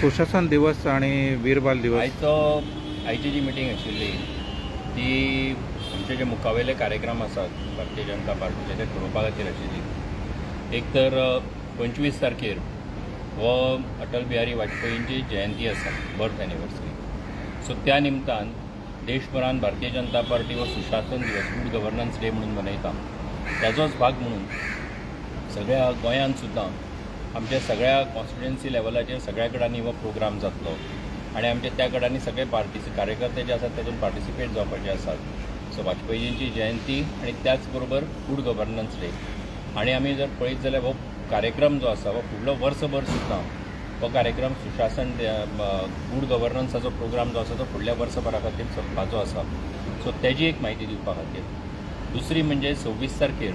सुशासन दिवस आणि वीर बाल दिवस आयची जी मिटींग आशिल्ली ती आमचे जे मुखावेले कार्यक्रम आसात भारतीय जनता पार्टीचे ते ठरोवपा खातीर आशिल्ली। एक तर 25 तारखेर हो अटल बिहारी वाजपेयींची जयंती आसा, बर्थ एनिवर्सरी। सो त्या निमतान देशभरान भारतीय जनता पार्टी हो सुशासन दिवस, गुड गव्हर्नन्स डे म्हणून मनयता। त्याचोच भाग म्हणून सगळ्या गोंयांत सुद्दां आमच्या सगळ्या कॉन्स्टिट्युएन्सी लेवलाचेर सगळ्या कडांनी हो प्रोग्राम जातलो आणि आमच्या त्या कडांनी सगळे कार्यकर्ते जे आसात तातूंत पार्टिसिपेट जावपाचे आसात। सो वाजपेयींची जयंती आणि त्याच बरोबर गुड गव्हर्नन्स डे। आणि आमी जर पळयत जाल्यार हो कार्यक्रम जो आसा हो फुडलो वर्सभर सुद्दां हो कार्यक्रम सुशासन गुड गव्हर्नन्साचो प्रोग्राम जो आसा तो फुडल्या वर्सभरा खातीर चलपाचो आसा। सो तेजी एक म्हायती दिवपा खातीर। दुसरी म्हणजे 26 तारखेर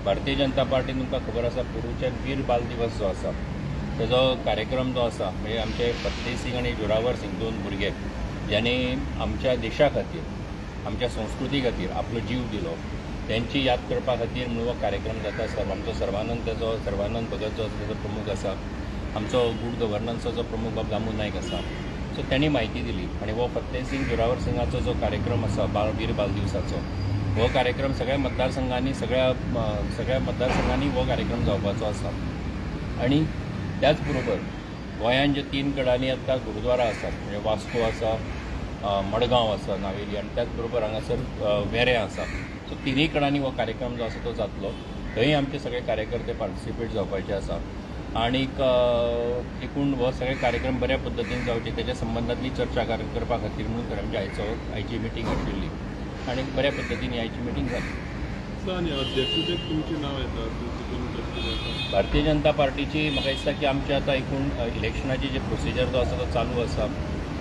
भारतीय जनता पार्टीन तुमकां खबर आसा पोरूच्या वीर बाल दिवस जो आसा तेजो कार्यक्रम जो आसा म्हणजे आमचे फतेह सिंग आणि जोरावर सिंग दोन भुरगे ज्यांनी आमच्या देशा खातीर, आमच्या संस्कृती खातीर आपलो जीव दिलो, त्यांची याद करपा खातीर म्हणून हो कार्यक्रम जाता। आमचो सर्वानंद भगत जो आसा तेजो प्रमुख आसा, आमचो गुड गव्हर्नन्साचो प्रमुख बाब दामू नायक आसा। सो त्यांनी म्हायती दिली आणि हो फतेह सिंग जोरावर सिंगाचो जो कार्यक्रम आसा वीर बाल दिवसाचो हो कार्यक्रम सगळ्या मतदारसंघांनी हो कार्यक्रम जावपाचो आसा। आणि त्याच बरोबर गोंयान जे 3 कडांनी आतां गुरुद्वारा आसात, म्हणजे वास्को आसा, मडगांव आसा नावेली, आणि त्याच बरोबर हांगासर वेरें आसा। सो 3 कडांनी हो कार्यक्रम जो आसा तो जातलो। थंय आमचे सगळे कार्यकर्ते पार्टिसिपेट जावपाचे आसा आणि एकूण हो सगळे कार्यक्रम बऱ्या पद्दतीन जावचे तेच्या संबंधांतली चर्चा करपा खातीर म्हणून आमची आयची मिटींग आशिल्ली आणि बऱ्या पद्दतीन आयची मिटींग जाली। भारतीय जनता पार्टीची म्हाका दिसता की आमचे आतां एकूण इलेक्शनाची जे प्रोसिजर जो आसा तो चालू आसा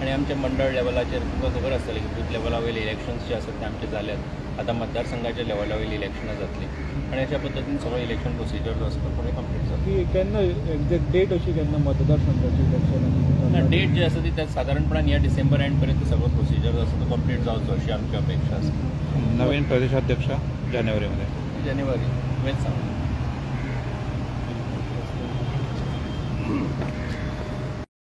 आणि आमचे मंडळ लेवलाचेर तुमकां खबर आसतलें की बूथ लेवला वयले इलेक्शन्स जे आसात ते आमचे जाल्यात। आतां मतदारसंघाच्या लेवला वयली इलेक्शनां जातली आणि अशा पद्दतीन सगळो इलेक्शन प्रोसिजर जो आसा तो फुडें कंप्लीट जातलो। केन्ना एक्झॅक्ट डेट अशी केन्ना मतदारसंघाची इलेक्शन डेट जी आसा ती सादारणपणान ह्या डिसेंबर एंड पर्यंत सगळो प्रोसिजर जो आसा तो कंप्लीट जावचो अशी आमची अपेक्षा आसा। नवीन प्रदेशाध्यक्ष जानेवारी वेच सांग